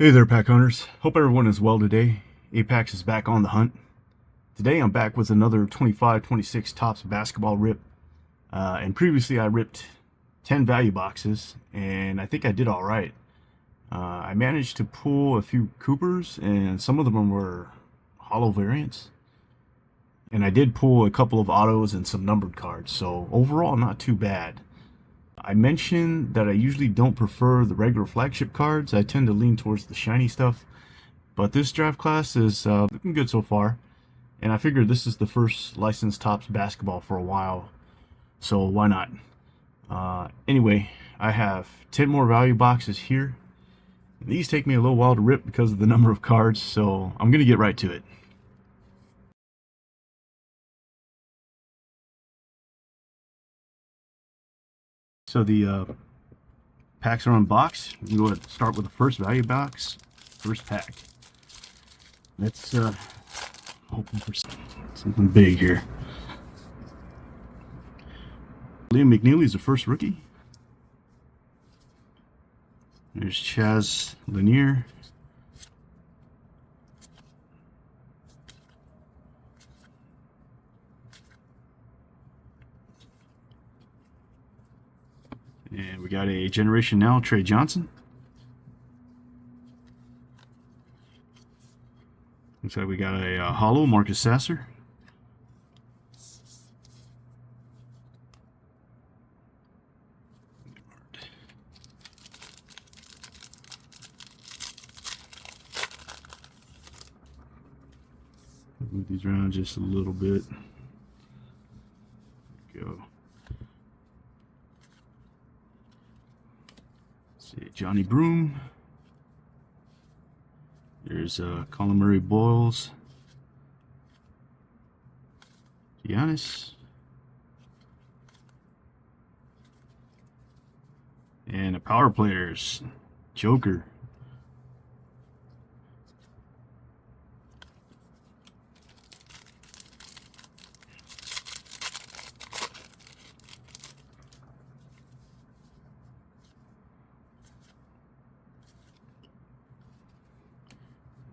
Hey there, pack hunters. Hope everyone is well today. Apex is back on the hunt. Today I'm back with another 25-26 Topps basketball rip. And previously I ripped 10 value boxes, and I think I did all right. I managed to pull a few Coopers, and some of them were hollow variants. And I did pull a couple of autos and some numbered cards, so overall not too bad. I mentioned that I usually don't prefer the regular flagship cards. I tend to lean towards the shiny stuff. But this draft class is looking good so far. And I figured this is the first licensed Topps basketball for a while. So why not? Anyway, I have 10 more value boxes here. These take me a little while to rip because of the number of cards. So I'm going to get right to it. So the packs are unboxed. We can go ahead and start with the first value box, first pack. Let's hoping for something big here. Liam McNeely is the first rookie. There's Chaz Lanier. And we got a Generation Now Trey Johnson. Looks like we got a hollow Marcus Sasser. Move these around just a little bit. Go. Let's see, Johnny Broom. There's Colin Murray Boyles. Giannis. And the power players, Joker.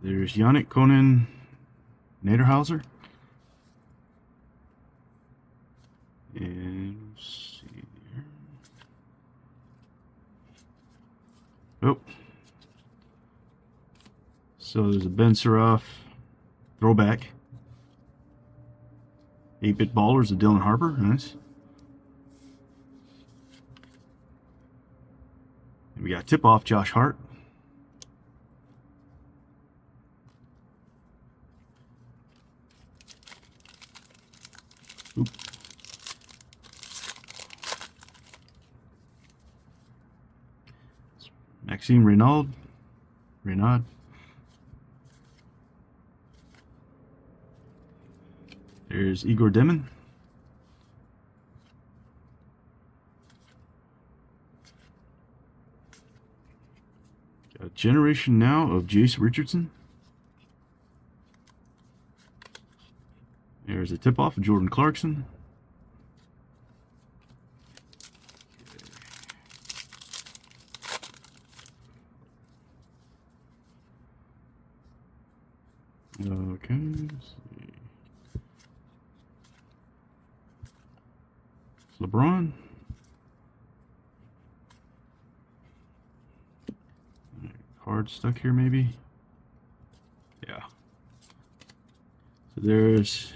There's Yannick Conan Naderhauser. And let's see here. Oh. So there's a Ben Suraf throwback. 8-bit ballers of Dylan Harper. Nice. And we got tip-off Josh Hart. Oop. Maxime Renaud. There's Igor Demon. Got a Generation Now of Jace Richardson. There's a tip-off of Jordan Clarkson. Okay, let's see. It's LeBron. Card stuck here, maybe. Yeah. So there's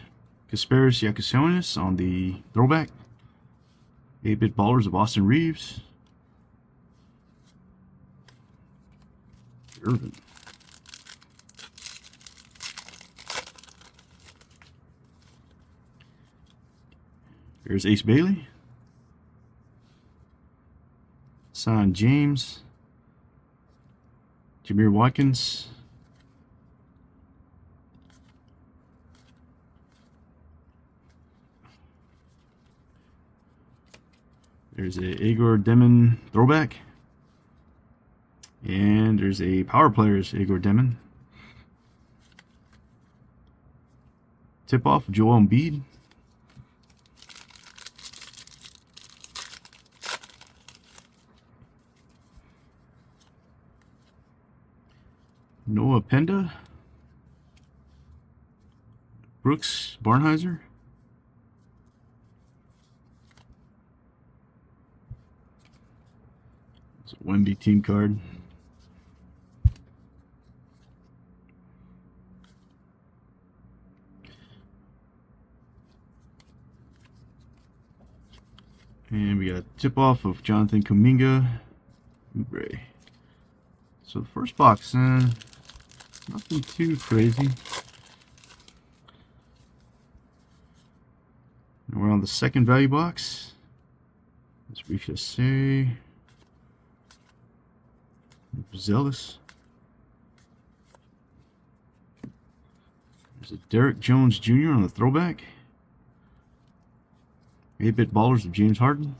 Kasparis Yakusonis on the throwback. 8-bit ballers of Austin Reeves. Irvin. There's Ace Bailey. Son James. Jameer Watkins. There's a Igor Demon throwback. And there's a Power Players Igor Demon. Tip-off Joel Embiid. Openda. Brooks Barnheiser. It's a Wemby team card. And we got a tip-off of Jonathan Kuminga. Oubre. So the first box, nothing too crazy. And we're on the second value box. Let's Richesse. Zealous. There's a Derek Jones Jr. on the throwback. 8-bit ballers of James Harden.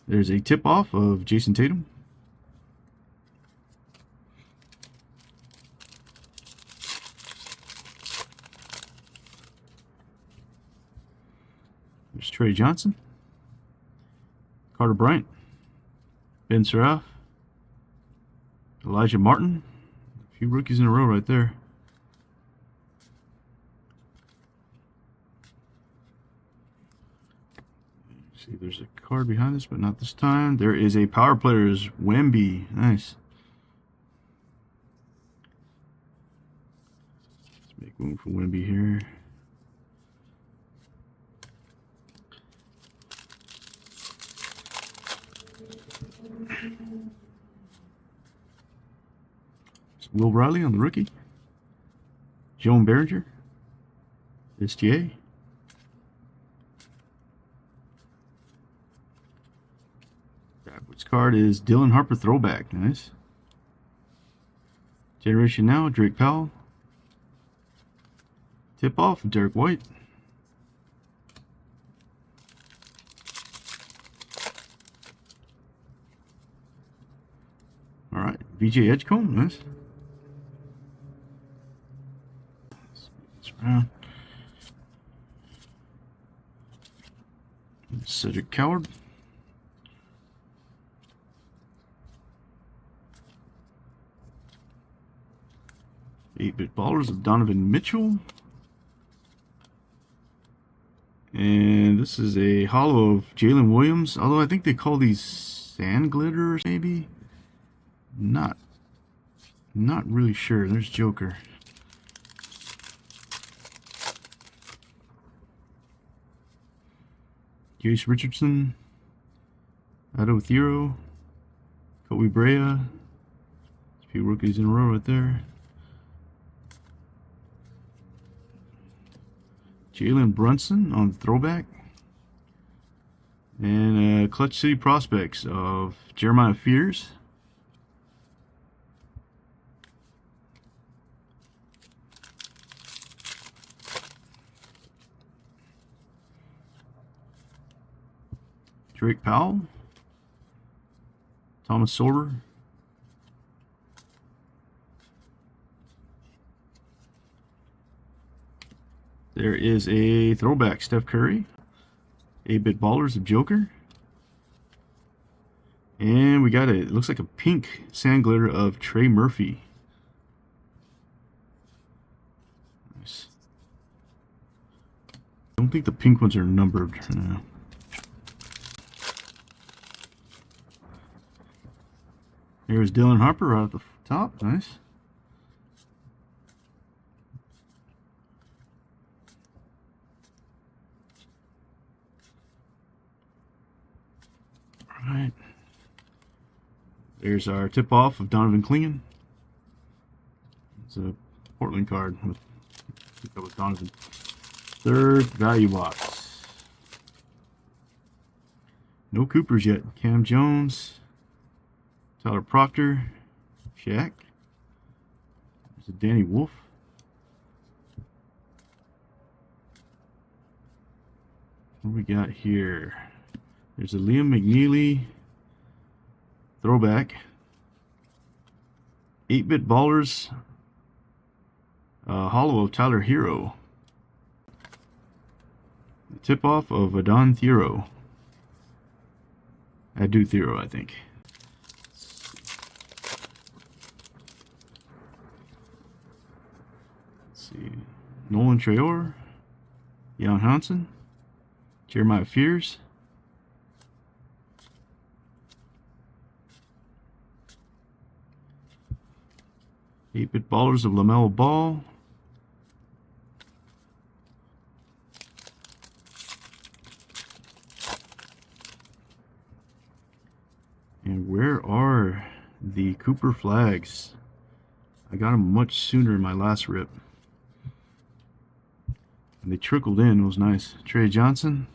There's a tip-off of Jason Tatum. There's Trey Johnson. Carter Bryant. Ben Seraph. Elijah Martin. A few rookies in a row right there. See, there's a card behind this, but not this time. There is a Power Players Wemby. Nice. Let's make room for Wemby here. It's Will Riley on the rookie. Joan Behringer. SGA. Backwards card is Dylan Harper throwback. Nice. Generation Now, Drake Powell. Tip off, Derek White. Alright, VJ Edgecombe, nice. Let's around. Cedric Coward. Eight-bit ballers of Donovan Mitchell. And this is a holo of Jalen Williams. Although I think they call these sand glitters, maybe. Not really sure. There's Joker. Jace Richardson. Otto Thero. Kobe Brea. A few rookies in a row right there. Jalen Brunson on the throwback. And Clutch City Prospects of Jeremiah Fears. Drake Powell. Thomas Sorter. There is a throwback, Steph Curry. 8-bit ballers of Joker. And we got it looks like a pink sand glitter of Trey Murphy. Nice. I don't think the pink ones are numbered. There's Dylan Harper right at the top. Nice. Alright. There's our tip-off of Donovan Clingan. It's a Portland card. I think that was Donovan. Third value box. No Coopers yet. Cam Jones. Tyler Proctor. Shaq. There's a Danny Wolf. What do we got here? There's a Liam McNeely throwback. 8-bit ballers. Holo of Tyler Hero. The tip-off of Adon Thero. Adu Thero, I think. Let's see. Nolan Traore, Jan Hansen, Jeremiah Fears, 8-Bit Ballers of LaMelo Ball, and where are the Cooper flags? I got them much sooner in my last rip. And they trickled in. It was nice. Trey Johnson.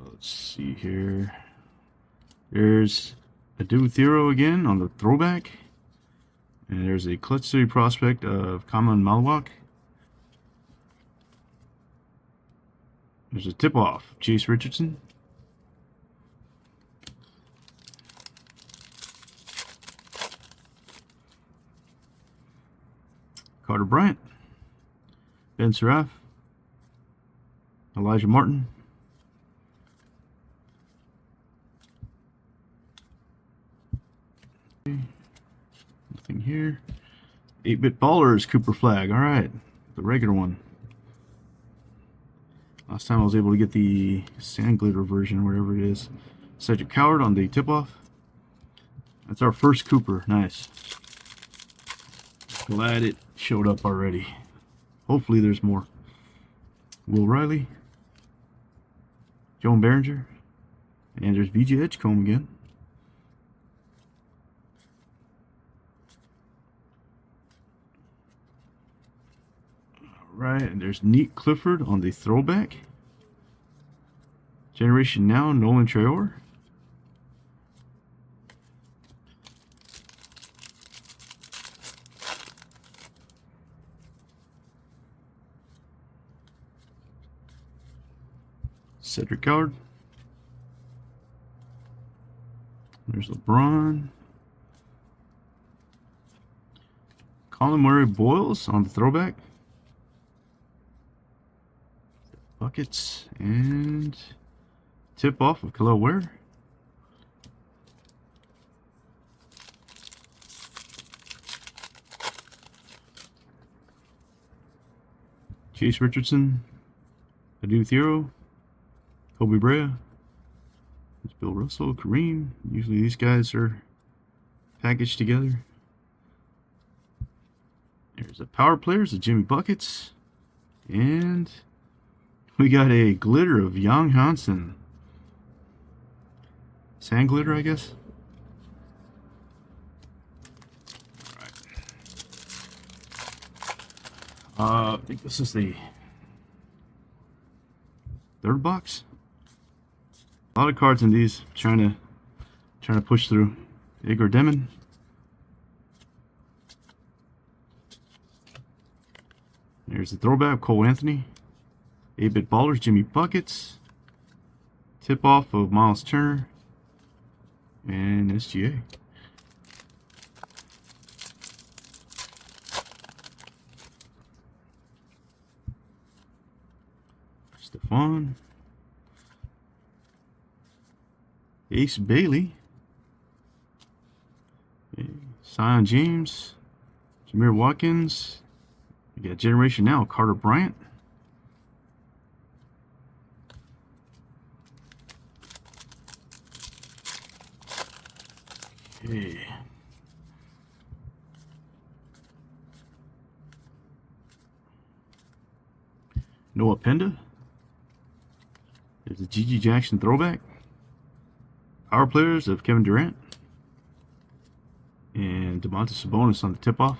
Let's see here. There's Adu Thero again on the throwback. And there's a Clutch City prospect of Kaman Malwak. There's a tip-off. Chase Richardson. Carter Bryant, Ben Seraph, Elijah Martin, nothing here. 8-Bit Ballers Cooper flag. All right, the regular one. Last time I was able to get the sand glitter version, wherever it is. Cedric Coward on the tip-off. That's our first Cooper. Nice. Glad it showed up already. Hopefully there's more. Will Riley, Joan Behringer, and there's VJ Edgecombe again. Alright, and there's Neat Clifford on the throwback. Generation Now, Nolan Traore. Cedric Coward. There's LeBron. Colin Murray Boyles on the throwback. Buckets and tip off of Khalil Ware. Chase Richardson. Adu Thero. Kobe Brea. There's Bill Russell, Kareem. Usually these guys are packaged together. There's the power players of Jimmy Buckets. And we got a glitter of Jan Hansen. Sand glitter, I guess. Alright. I think this is the third box. A lot of cards in these. Trying to push through. Igor Demon. There's the throwback, Cole Anthony. 8-Bit Ballers, Jimmy Buckets. Tip off of Miles Turner. And SGA. Stephon. Ace Bailey. Zion James. Jameer Watkins. We got Generation Now, Carter Bryant. Okay. Noah Penda. There's a Gigi Jackson throwback. Power players of Kevin Durant. And Domantas Sabonis on the tip-off.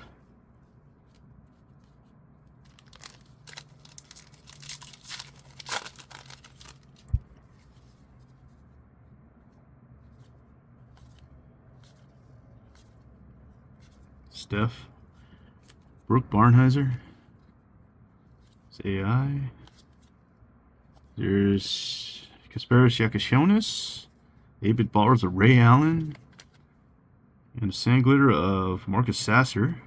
Steph. Brooke Barnheiser. It's AI. There's Kasparis Yakashonis. 8-Bit Ballers of Ray Allen. And a sand glitter of Marcus Sasser.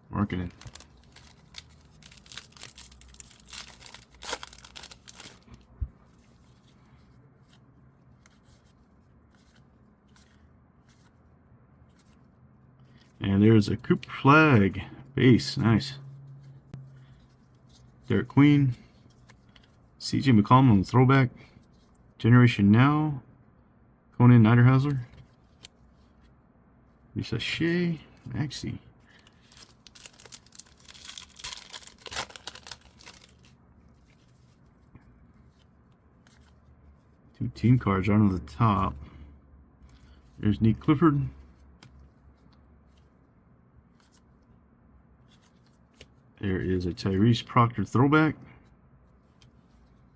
Marking it. And there's a Cooper Flag base. Nice. Derek Queen. CJ McCollum on the throwback. Generation Now. Conan Niederhauser. Lisa Shea. Maxi. Two team cards right on the top. There's Nick Clifford. There is a Tyrese Proctor throwback.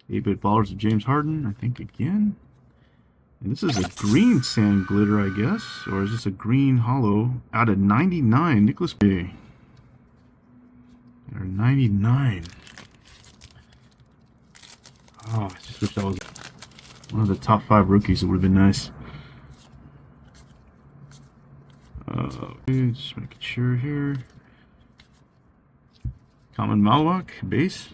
8-bit ballers of James Harden, I think again. And this is a green sand glitter, I guess. Or is this a green hollow? Out of 99, Nicholas Bay. Or 99. Oh, I just wish that was one of the top 5 rookies. It would have been nice. Okay, just making sure here. Common Malwak, base.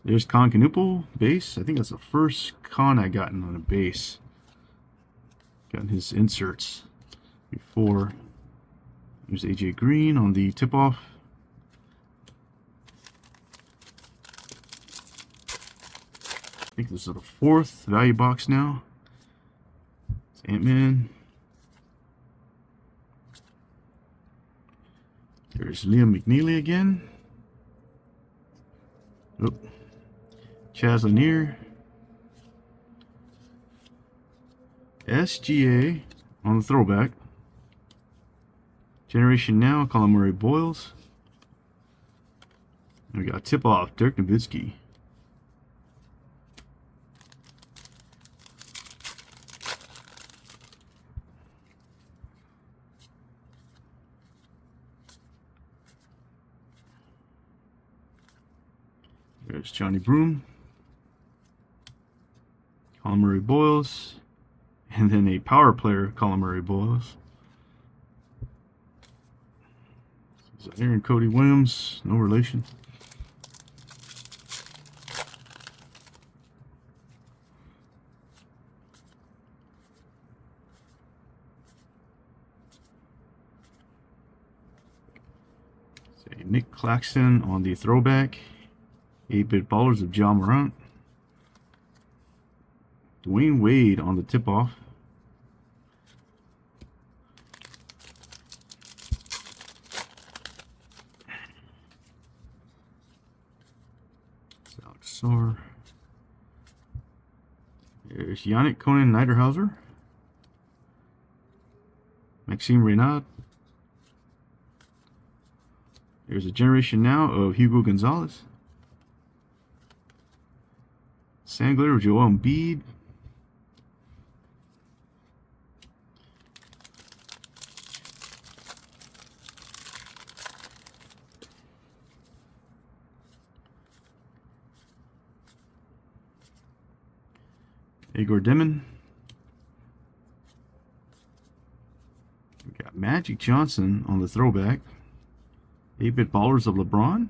There's Con Canupel, base. I think that's the first Con I gotten on a base. Gotten his inserts before. There's AJ Green on the tip-off. I think this is the 4th value box now. It's Ant-Man. There's Liam McNeely again. Oh. Chaz Lanier. SGA on the throwback. Generation Now, Colin Murray Boyles. And we got tip-off, Dirk Nowitzki. There's Johnny Broom, Colin Murray Boyles, and then a power player, Colin Murray Boyles. This is Aaron Cody Williams, no relation. Say Nick Claxton on the throwback. 8-bit ballers of John Morant. Dwayne Wade on the tip-off. Alex Sor. There's Yannick Conan Niederhauser. Maxime Renaud. There's a Generation Now of Hugo Gonzalez. Sand glitter of Joel Embiid. Igor Dimon. We got Magic Johnson on the throwback. 8-bit ballers of LeBron.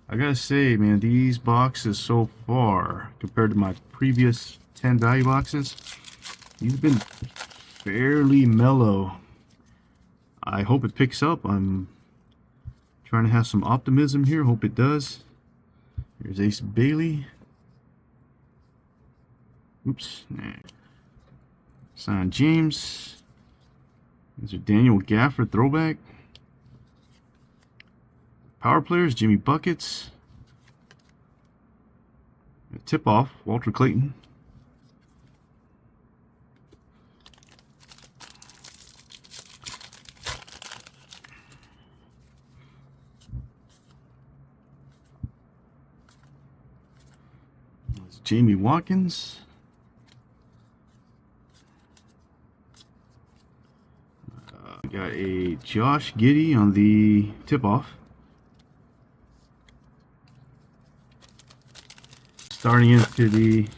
I gotta say, man, these boxes so far, compared to my previous 10 value boxes, these have been fairly mellow. I hope it picks up. I'm trying to have some optimism here. Hope it does. Here's Ace Bailey. Oops. Nah. Son James. These are Daniel Gafford throwback. Power players, Jimmy Buckets. Tip off, Walter Clayton. That's Jamie Watkins. We got a Josh Giddey on the tip off. Starting into the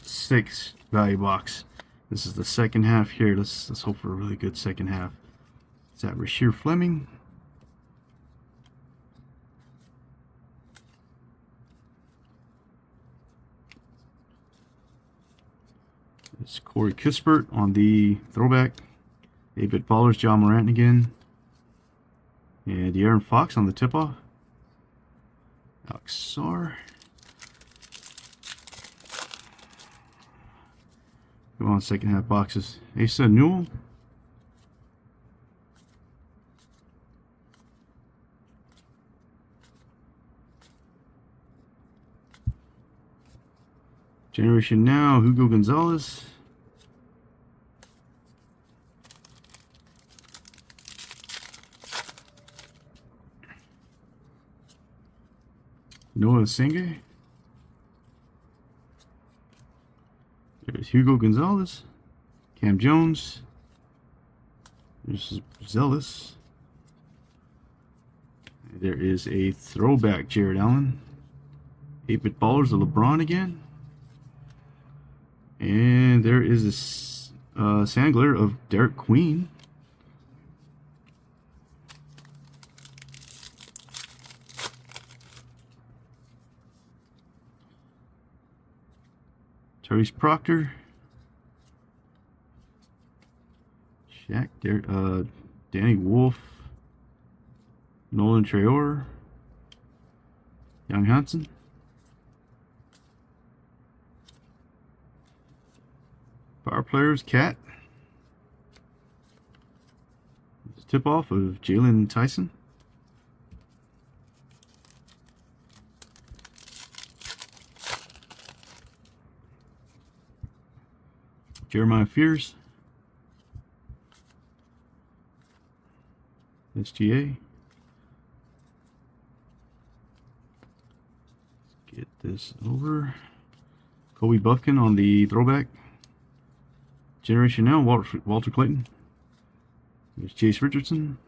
6th value box. This is the second half here. Let's hope for a really good second half. Is that Rasheer Fleming? It's Corey Kispert on the throwback. 8-bit ballers, John Morant again. And De'Aaron Fox on the tip-off. Alex Sarr. Come on, second half boxes. Asa Newell. Generation Now, Hugo Gonzalez. Noah Senge. There's Hugo Gonzalez. Cam Jones. There's Zealous. There is a throwback Jared Allen. 8-bit ballers of LeBron again. And there is a Sangler of Derek Queen. Therese Proctor. Shaq, Danny Wolf. Nolan Traore. Young Hansen. Power players, Cat. Tip off of Jalen Tyson. Jeremiah Fears. SGA. Get this over. Kobe Buffkin on the throwback. Generation Now, Walter Clayton. There's Chase Richardson.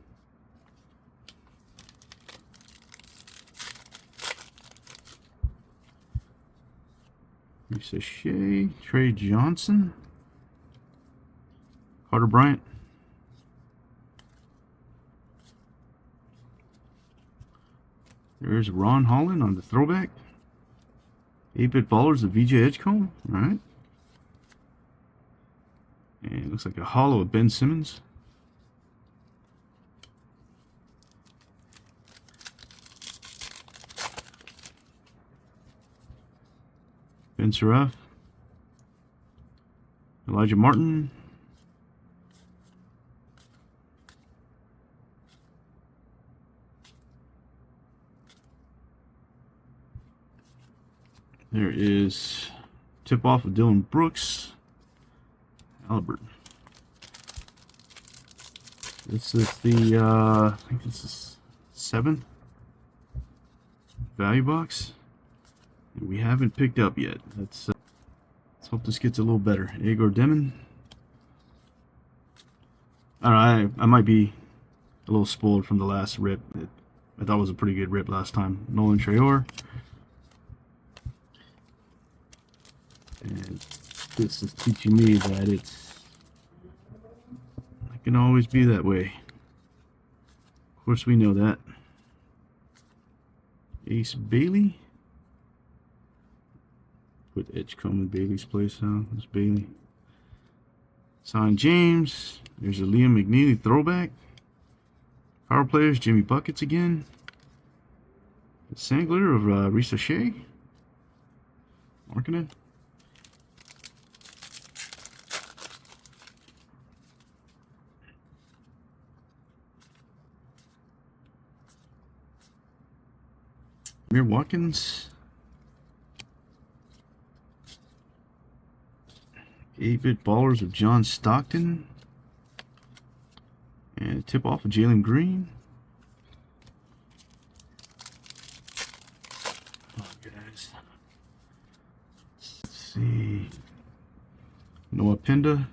Lisa Shea. Trey Johnson. Carter Bryant. There's Ron Holland on the throwback. 8-bit ballers of VJ Edgecombe. Alright. And it looks like a hollow of Ben Simmons. Ben Surratt. Elijah Martin. There is tip-off of Dylan Brooks. Albert. This is the, I think this is 7 value box. And we haven't picked up yet. Let's hope this gets a little better. Igor Demon. I might be a little spoiled from the last rip. I thought it was a pretty good rip last time. Nolan Traore. And this is teaching me that it can always be that way. Of course, we know that. Ace Bailey. Put Edgecombe in Bailey's place now. There's Bailey. Son James. There's a Liam McNeely throwback. Power players, Jimmy Buckets again. Sangler of Risa Shea. Marking it. Amir Watkins. 8-bit ballers of John Stockton. And a tip off of Jalen Green. Oh, guys. Let's see. Noah Penda.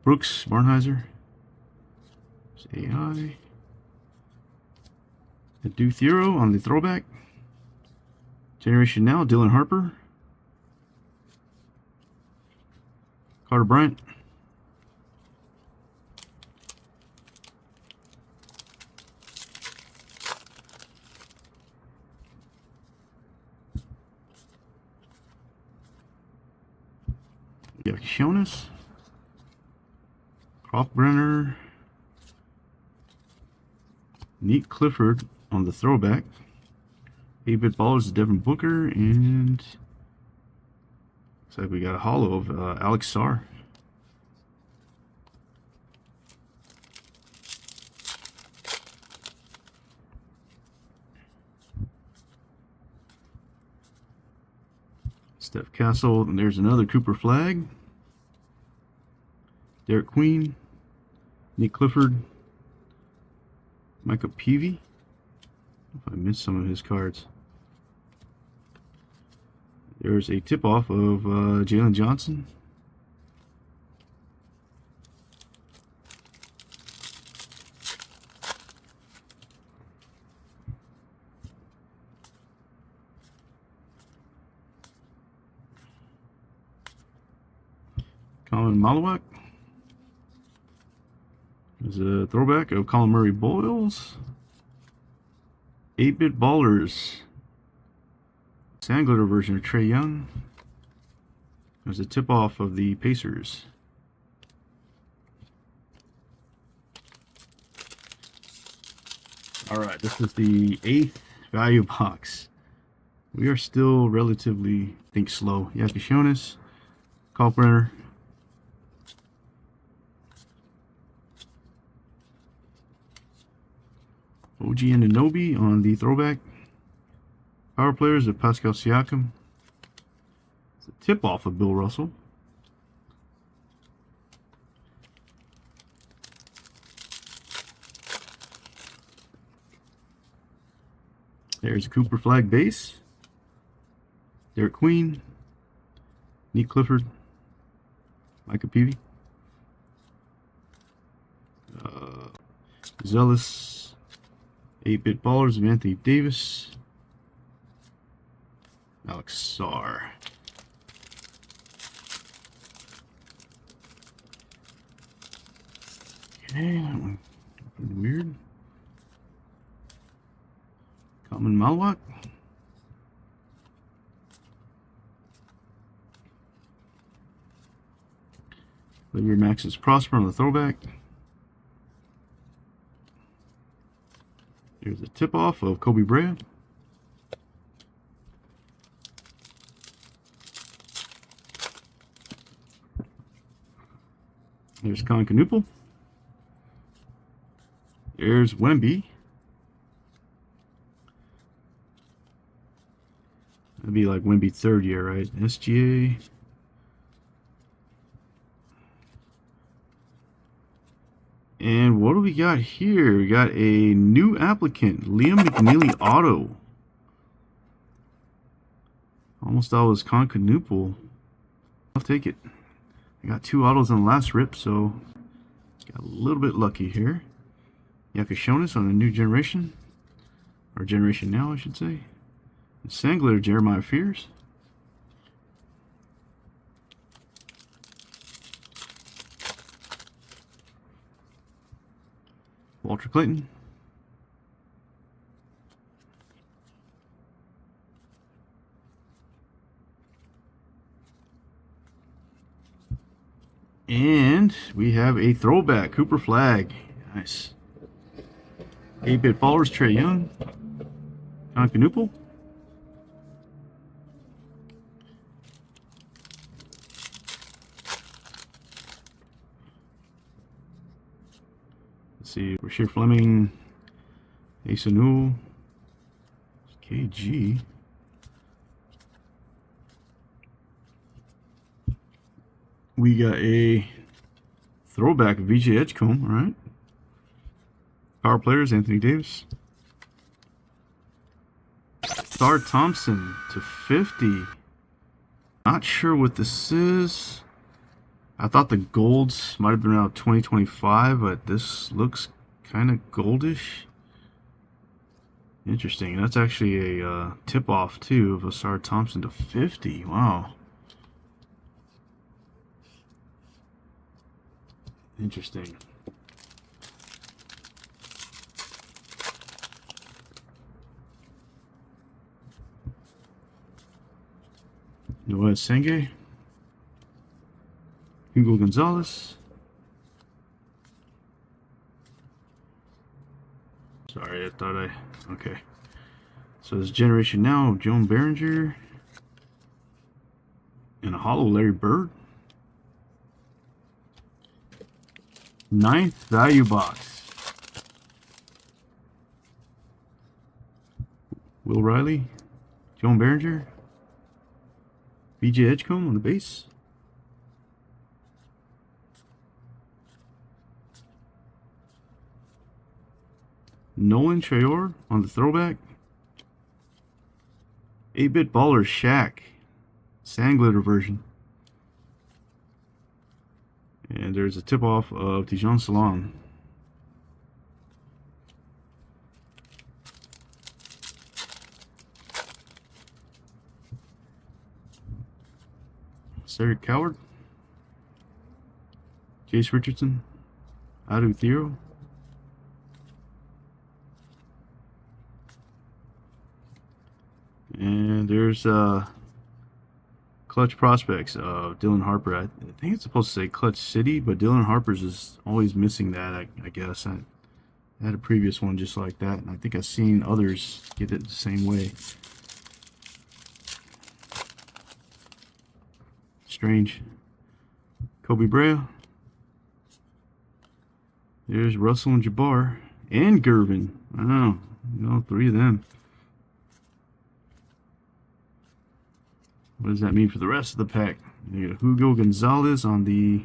Brooks Barnheiser. There's AI. Adu Thero on the throwback. Generation Now, Dylan Harper. Carter Bryant. Yakishonis, Kroftbrenner, Neat Clifford on the throwback. 8-bit ballers is Devin Booker, and looks like we got a holo of Alex Sarr. Steph Castle, and there's another Cooper Flag. Derek Queen, Nick Clifford, Micah Peavy. If I missed some of his cards. There's a tip-off of Jalen Johnson. Colin Malawak. There's a throwback of Colin Murray Boyles. 8-bit ballers. Sandglitter version of Trae Young. There's a tip-off of the Pacers. Alright, this is the 8th value box. We are still relatively, I think, slow. Yakishonis, Kalkbrenner, OG Anunoby on the throwback. Power players of Pascal Siakam. It's a tip-off of Bill Russell. There's a Cooper Flag base. Derek Queen, Nick Clifford, Micah Peavy, Zealous, 8-bit ballers of Anthony Davis, Alex Sarr. Okay, that one opened weird. Common Malawak. Xavier Max's Prosper on the throwback. Here's a tip-off of Kobe Bryant. There's Colin Knuppel. There's Wemby. That'd be like Wemby third year, right? SGA. And what do we got here? We got a new applicant, Liam McNeely auto. Almost thought it was Con Knuppel. I'll take it. I got 2 autos on the last rip, so got a little bit lucky here. Yakishonis on the new generation. Or generation now, I should say. Sandglitter, Jeremiah Fears. Walter Clayton. And we have a throwback, Cooper Flag. Nice. 8-bit ballers, Trae Young. Con Knuppel. Let's see, Rasheer Fleming, Asanul, KG. We got a throwback of VJ Edgecombe, all right? Power players, Anthony Davis. Star Thompson to 50. Not sure what this is. I thought the golds might have been around 2025, but this looks kind of goldish. Interesting. That's actually a tip-off, too, of Asar Thompson to 50. Wow. Interesting. Noah Senge. Hugo Gonzalez. Sorry, I thought I... Okay. So this Generation Now, Joan Behringer. And a hollow Larry Bird. 9th value box. Will Riley. Joan Behringer. BJ Edgecombe on the base. Nolan Traore on the throwback. 8-bit baller Shaq. Sand glitter version. And there's a tip-off of Dijon Salon. Cedric Coward. Jace Richardson. Adu Theo. And there's Clutch Prospects of Dylan Harper. I think it's supposed to say Clutch City, but Dylan Harper's is always missing that, I guess. I had a previous one just like that, and I think I've seen others get it the same way. Strange. Kobe Brea. There's Russell and Jabbar. And Gervin. Wow. You know, 3 of them. What does that mean for the rest of the pack? You got Hugo Gonzalez on the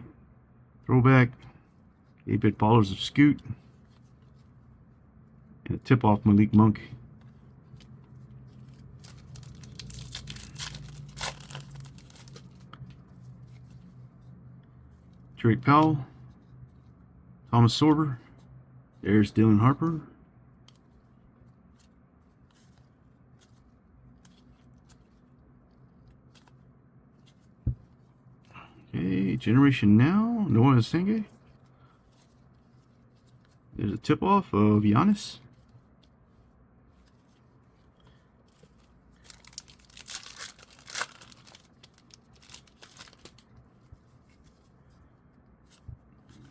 throwback. 8-bit ballers of Scoot. And a tip-off Malik Monk. Drake Powell. Thomas Sorber. There's Dylan Harper. Okay, Generation Now, Noah Senge. There's a tip-off of Giannis.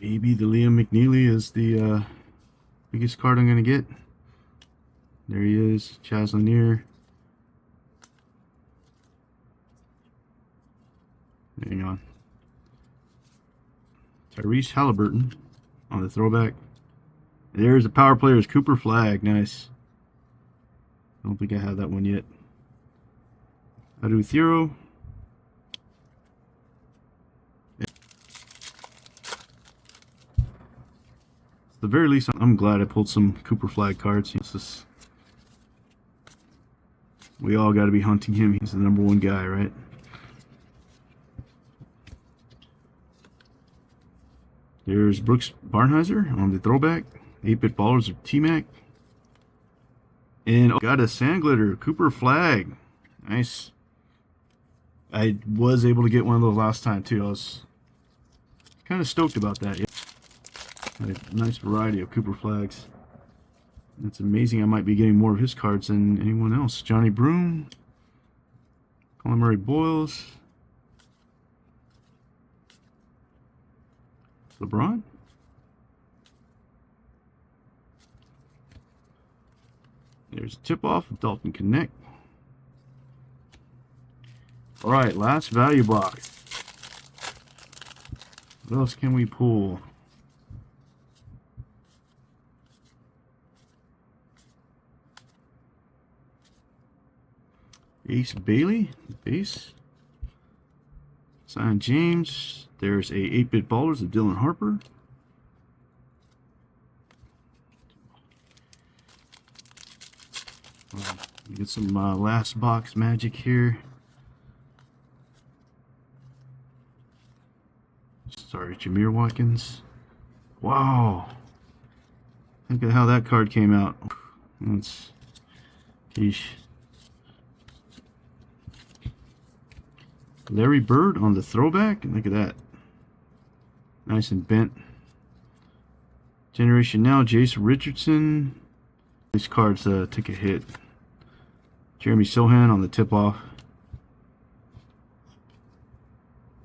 Maybe the Liam McNeely is the biggest card I'm going to get. There he is, Chaz Lanier. Hang on. Tyrese Halliburton on the throwback. There's the Power Players Cooper Flag. Nice. I don't think I have that one yet. Adu Theo. At the very least, I'm glad I pulled some Cooper Flag cards. We all got to be hunting him. He's the #1 guy, right? There's Brooks Barnheiser on the throwback. 8-bit ballers of T-Mac. And got a sand glitter Cooper Flag. Nice. I was able to get one of those last time too. I was kind of stoked about that. Yeah. A nice variety of Cooper Flags. It's amazing I might be getting more of his cards than anyone else. Johnny Broom. Colin Murray Boyles. LeBron. There's a tip-off of Dalton Connect. Alright, last value box. What else can we pull? Ace Bailey, base. Zion James. There's a 8-bit ballers of Dylan Harper. We get some last box magic here. Sorry, Jameer Watkins. Wow. Look at how that card came out. That's... Geesh. Larry Bird on the throwback. Look at that. Nice and bent. Generation Now, Jace Richardson. These cards took a hit. Jeremy Sohan on the tip-off.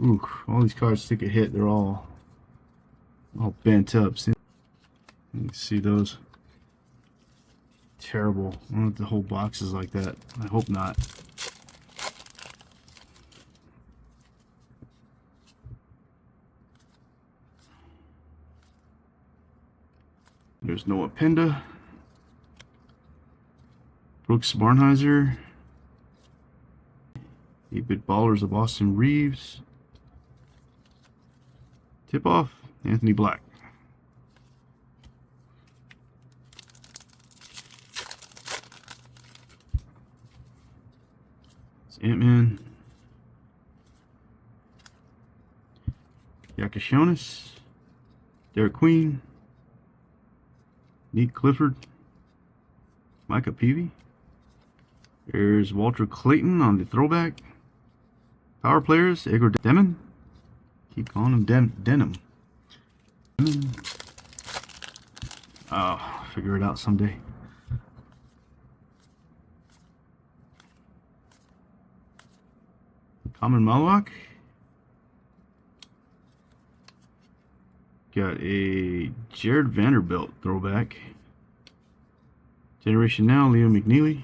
Ooh, all these cards took a hit. They're all bent up. See, you can see those. Terrible. I don't know if the whole box is like that. I hope not. There's Noah Penda. Brooks Barnheiser. 8-Bit Ballers of Austin Reeves. Tip-off, Anthony Black. It's Ant-Man. Yakashonis. Derek Queen. Neat Clifford. Micah Peavy. There's Walter Clayton on the throwback. Power players, Igor Demon. Keep calling him Denim. Oh, I'll figure it out someday. Common Malwak. Got a Jared Vanderbilt throwback. Generation Now, Leo McNeely.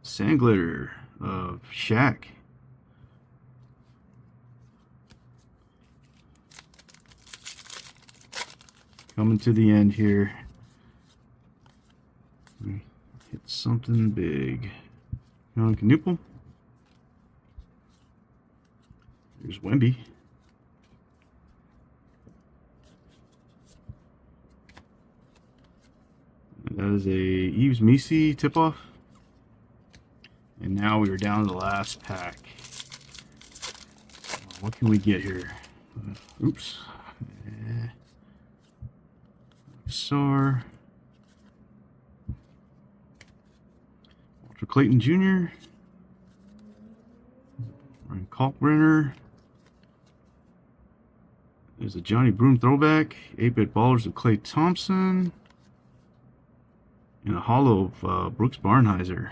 Sandglitter of Shaq. Coming to the end here. Hit something big. John Knuppel. There's Wemby. That is a Yves Missi tip-off. And now we are down to the last pack. What can we get here? Oops. Sar. Walter Clayton Jr. Ryan Kalkbrenner. There's a Johnny Broom throwback. 8-Bit Ballers of Klay Thompson. And a holo of Brooks Barnheiser.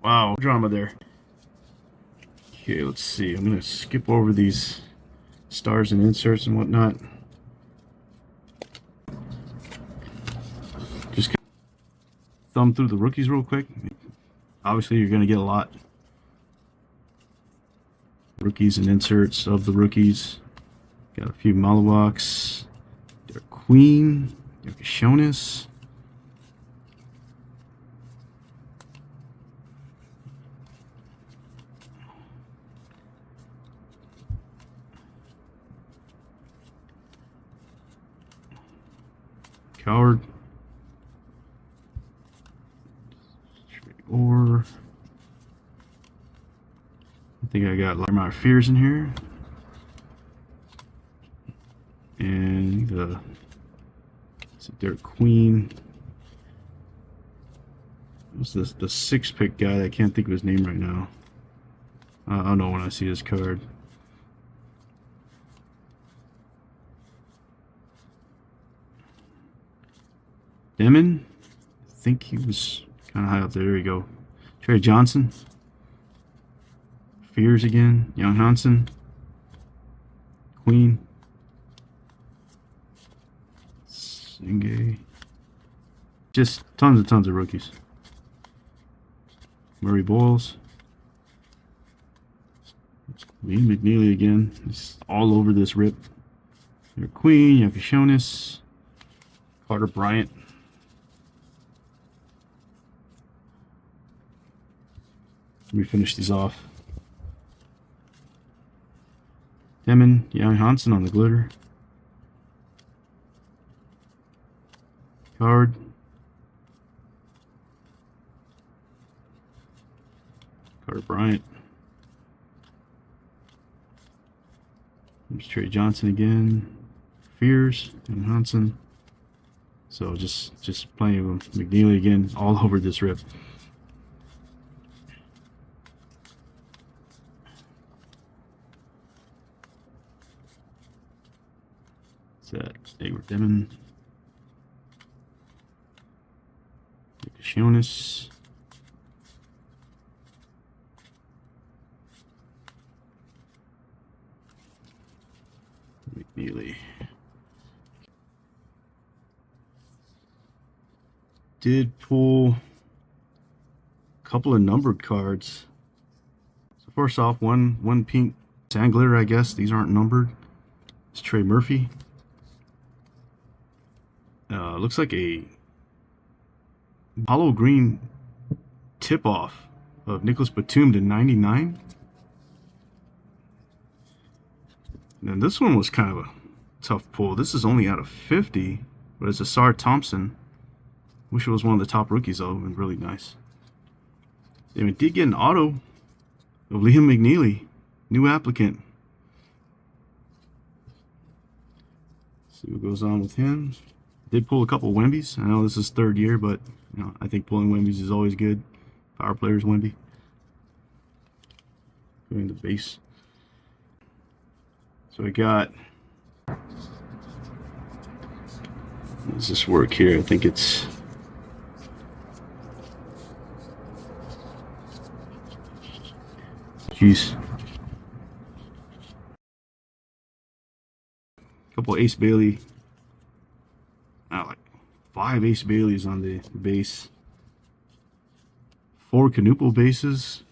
Wow, drama there. Okay, let's see. I'm going to skip over these stars and inserts and whatnot. Just thumb through the rookies real quick. Obviously, you're going to get a lot. Rookies and inserts of the rookies. Got a few Malawaks. Derek Queen. Yakashonis. Coward. Or I think I got Larmar Fears in here. And it's a Derek Queen. What's this? The 6-pick guy. I can't think of his name right now. I'll know when I see his card. Demon. I think he was kind of high up there. There you go. Trey Johnson. Fears again. Young Hansen. Queen. Singe. Just tons and tons of rookies. Murray Boyles. Liam McNeely again. It's all over this rip. Their Queen, Yakashonis, Carter Bryant. Let me finish these off. Demon, Young Hansen on the glitter. Card. Carter Bryant. There's Trey Johnson again. Fears and Hansen. So just playing with McNeely again all over this rip. That Edward Demon, Yakashonis, Neely. Did pull a couple of numbered cards. So first off, one pink sand glitter, I guess. These aren't numbered. It's Trey Murphy. Looks like a hollow green tip-off of Nicholas Batum to 99. And this one was kind of a tough pull. This is only out of 50, but it's Asar Thompson. Wish it was one of the top rookies, though. It would have been really nice. And we did get an auto of Liam McNeely, new applicant. See what goes on with him. Did pull a couple Wembies. I know this is third year, but you know, I think pulling Wembies is always good. Power players Wemby. Going to the base. So I got. How does this work here? I think it's. Jeez. Couple Ace Bailey. Like 5 Ace Baileys on the base. 4 Canuple bases.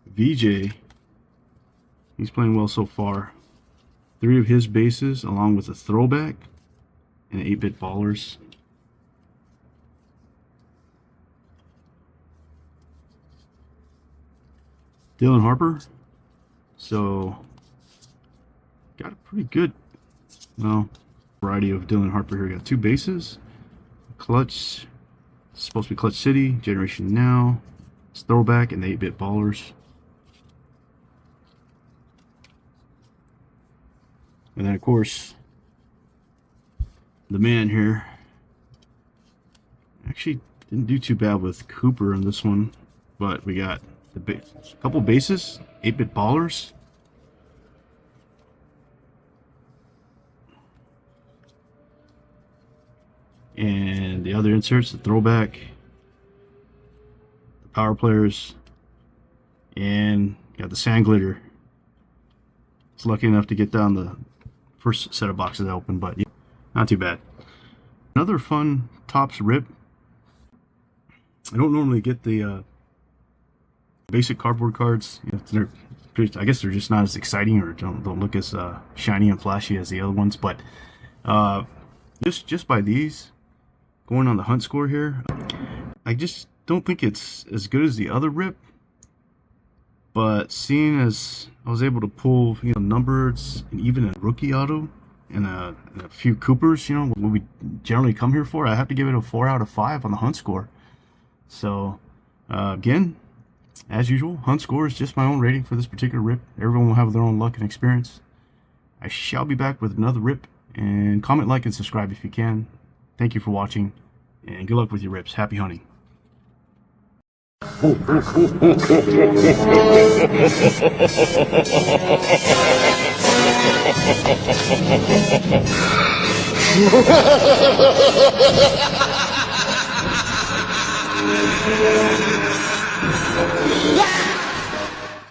VJ. He's playing well so far. 3 of his bases, along with a throwback and 8-bit ballers. Dylan Harper. So, got a pretty good, well, variety of Dylan Harper here. Got 2 bases. Clutch. Supposed to be Clutch City. Generation Now. It's throwback and 8-bit ballers. And then, of course, the man here actually didn't do too bad with Cooper in this one, but we got a couple bases, 8-bit ballers. And the other inserts, the throwback, the power players, and got the sand glitter. I was lucky enough to get down the first set of boxes I opened, but yeah, not too bad. Another fun Topps rip. I don't normally get the basic cardboard cards. You know, I guess they're just not as exciting, or don't look as shiny and flashy as the other ones. But just by these, going on the hunt score here, I just don't think it's as good as the other rip. But seeing as I was able to pull, you know, numbereds and even a rookie auto and a few Coopers, you know, what we generally come here for, I have to give it a 4 out of 5 on the hunt score. So again, as usual, hunt score is just my own rating for this particular rip. Everyone will have their own luck and experience. I shall be back with another rip, and comment, like, and subscribe if you can. Thank you for watching, and good luck with your rips. Happy hunting.